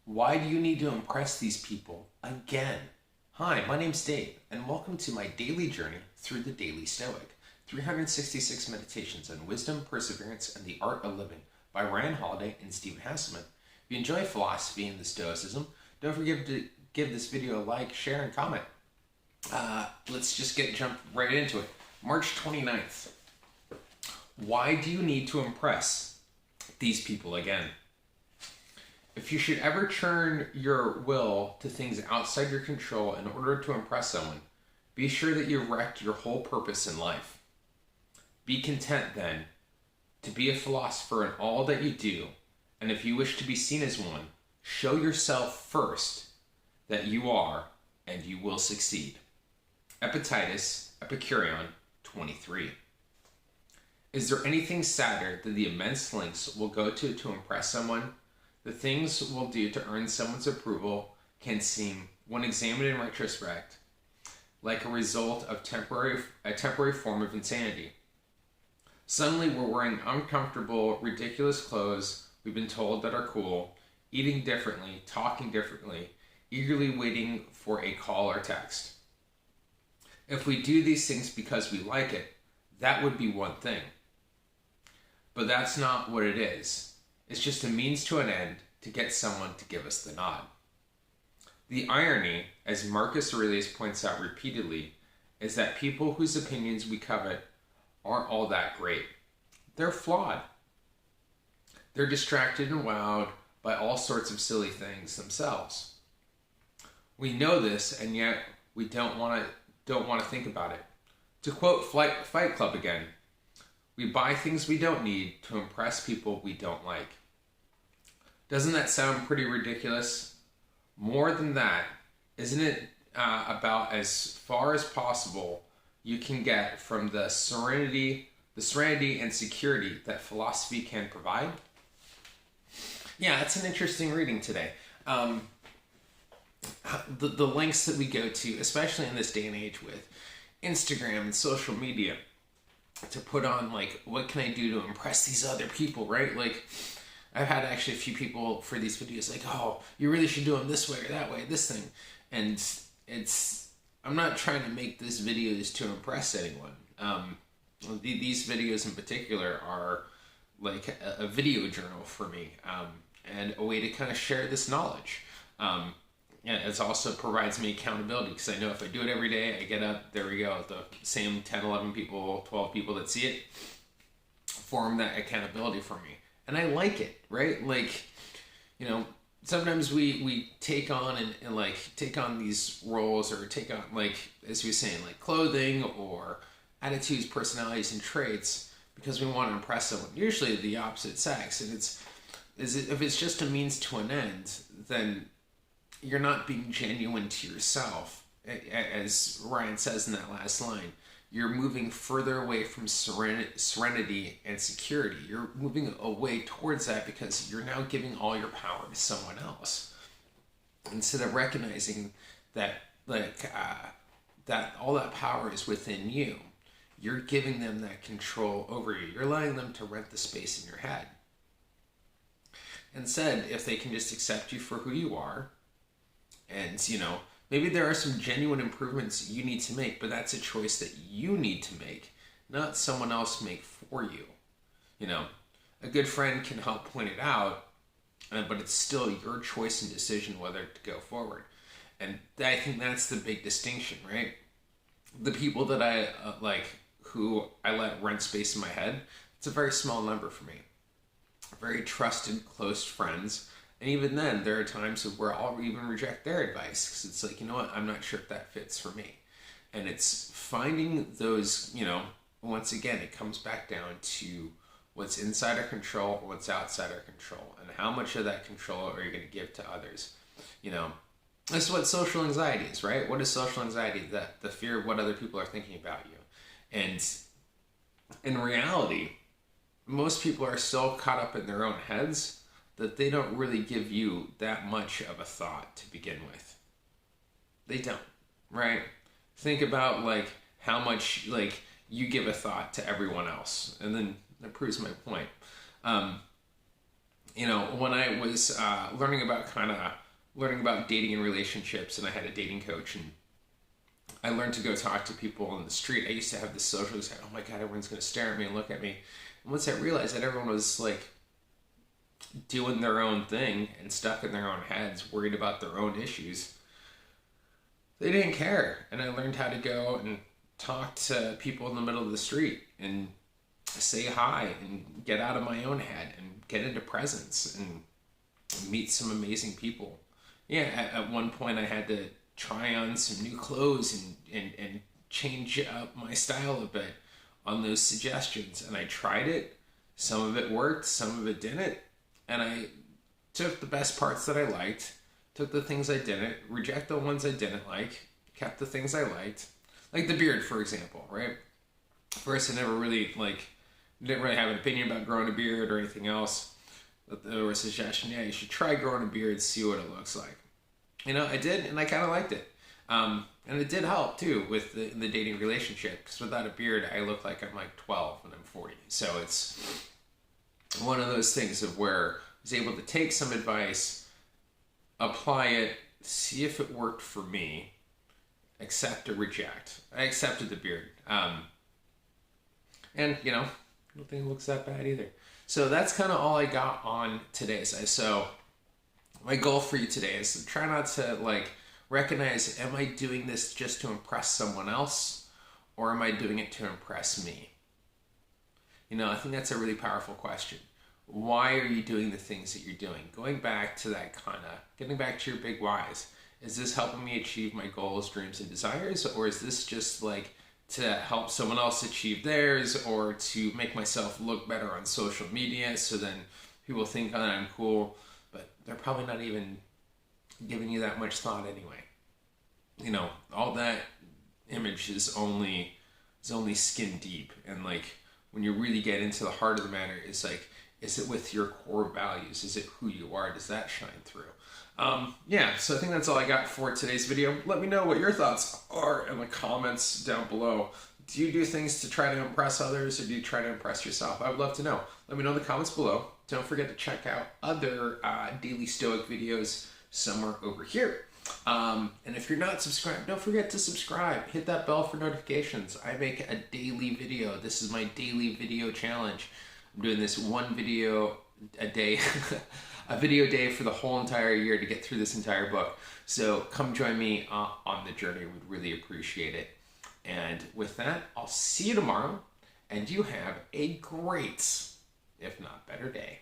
Why do you need to impress these people again? Hi, my name's Dave, and welcome to my daily journey through the Daily Stoic, 366 Meditations on Wisdom, Perseverance, and the Art of Living by Ryan Holiday and Stephen Hasselman. If you enjoy philosophy and the Stoicism, don't forget to give this video a like, share, and comment. Let's just jump right into it. March 29th. Why do you need to impress these people again? If you should ever turn your will to things outside your control in order to impress someone, be sure that you've wrecked your whole purpose in life. Be content, then, to be a philosopher in all that you do, and if you wish to be seen as one, show yourself first that you are, and you will succeed. EPICTETUS, EPICURION 23. Is there anything sadder than the immense lengths we'll go to impress someone? The things we'll do to earn someone's approval can seem, when examined in retrospect, like a result of a temporary form of insanity. Suddenly we're wearing uncomfortable, ridiculous clothes we've been told that are cool, eating differently, talking differently, eagerly waiting for a call or text. If we do these things because we like it, that would be one thing. But that's not what it is. It's just a means to an end to get someone to give us the nod. The irony, as Marcus Aurelius points out repeatedly, is that people whose opinions we covet aren't all that great. They're flawed. They're distracted and wowed by all sorts of silly things themselves. We know this, and yet we don't want to think about it. To quote Fight Club again, we buy things we don't need to impress people we don't like. Doesn't that sound pretty ridiculous? More than that, isn't it about as far as possible you can get from the serenity and security that philosophy can provide? Yeah, it's an interesting reading today. The lengths that we go to, especially in this day and age with Instagram and social media, to put on, like, what can I do to impress these other people, right? Like, I've had actually a few people for these videos like, oh, you really should do them this way or that way, this thing. And I'm not trying to make these videos to impress anyone. These videos in particular are like a video journal for me, and a way to kind of share this knowledge. It also provides me accountability, because I know if I do it every day, I get up, there we go, the same 10, 11 people, 12 people that see it form that accountability for me. And I like it, right? Like, sometimes we take on and like take on these roles, or take on, like, as we were saying, like clothing or attitudes, personalities, and traits because we want to impress someone, usually the opposite sex. And if it's just a means to an end, then you're not being genuine to yourself. As Ryan says in that last line, you're moving further away from serenity and security. You're moving away towards that because you're now giving all your power to someone else, instead of recognizing that, that all that power is within you. You're giving them that control over you. You're allowing them to rent the space in your head. Instead, if they can just accept you for who you are, and maybe there are some genuine improvements you need to make, but that's a choice that you need to make, not someone else make for you. A good friend can help point it out, but it's still your choice and decision whether to go forward. And I think that's the big distinction, right? The people that I who I let rent space in my head, it's a very small number for me. Very trusted, close friends. And even then, there are times where I'll even reject their advice, because it's like, you know what, I'm not sure if that fits for me. And it's finding those, once again, it comes back down to what's inside our control, what's outside our control, and how much of that control are you going to give to others. This is what social anxiety is, right? What is social anxiety? The fear of what other people are thinking about you. And in reality, most people are so caught up in their own heads that they don't really give you that much of a thought to begin with. They don't, right? Think about how much you give a thought to everyone else, and then that proves my point. when I was learning about dating and relationships, and I had a dating coach, and I learned to go talk to people on the street. I used to have this social say, oh my God, everyone's going to stare at me and look at me. And once I realized that everyone was like doing their own thing and stuck in their own heads, worried about their own issues, they didn't care. And I learned how to go and talk to people in the middle of the street and say hi and get out of my own head and get into presence and meet some amazing people. Yeah, at one point I had to try on some new clothes and change up my style a bit on those suggestions. And I tried it. Some of it worked, some of it didn't. And I took the best parts that I liked, took the things I didn't, reject the ones I didn't like, kept the things I liked. Like the beard, for example, right? First, I never really, didn't really have an opinion about growing a beard or anything else. But there was a suggestion, yeah, you should try growing a beard, see what it looks like. I did, and I kind of liked it. And it did help, too, with the dating relationship, because without a beard, I look like I'm like 12 and I'm 40. So it's one of those things of where I was able to take some advice, apply it, see if it worked for me, accept or reject. I accepted the beard. And, I don't think it looks that bad either. So that's kind of all I got on today. So my goal for you today is to try not to recognize, am I doing this just to impress someone else, or am I doing it to impress me? I think that's a really powerful question. Why are you doing the things that you're doing? Going back to that getting back to your big whys. Is this helping me achieve my goals, dreams, and desires? Or is this just to help someone else achieve theirs, or to make myself look better on social media so then people think that I'm cool, but they're probably not even giving you that much thought anyway. All that image is only skin deep. And when you really get into the heart of the matter, is it with your core values? Is it who you are? Does that shine through? So I think that's all I got for today's video. Let me know what your thoughts are in the comments down below. Do you do things to try to impress others, or do you try to impress yourself? I would love to know. Let me know in the comments below. Don't forget to check out other daily Stoic videos somewhere over here. And if you're not subscribed, don't forget to subscribe. Hit that bell for notifications. I make a daily video. This is my daily video challenge. I'm doing this one video a day, a video a day for the whole entire year to get through this entire book. So come join me on the journey. We'd really appreciate it. And with that, I'll see you tomorrow, and you have a great, if not better, day.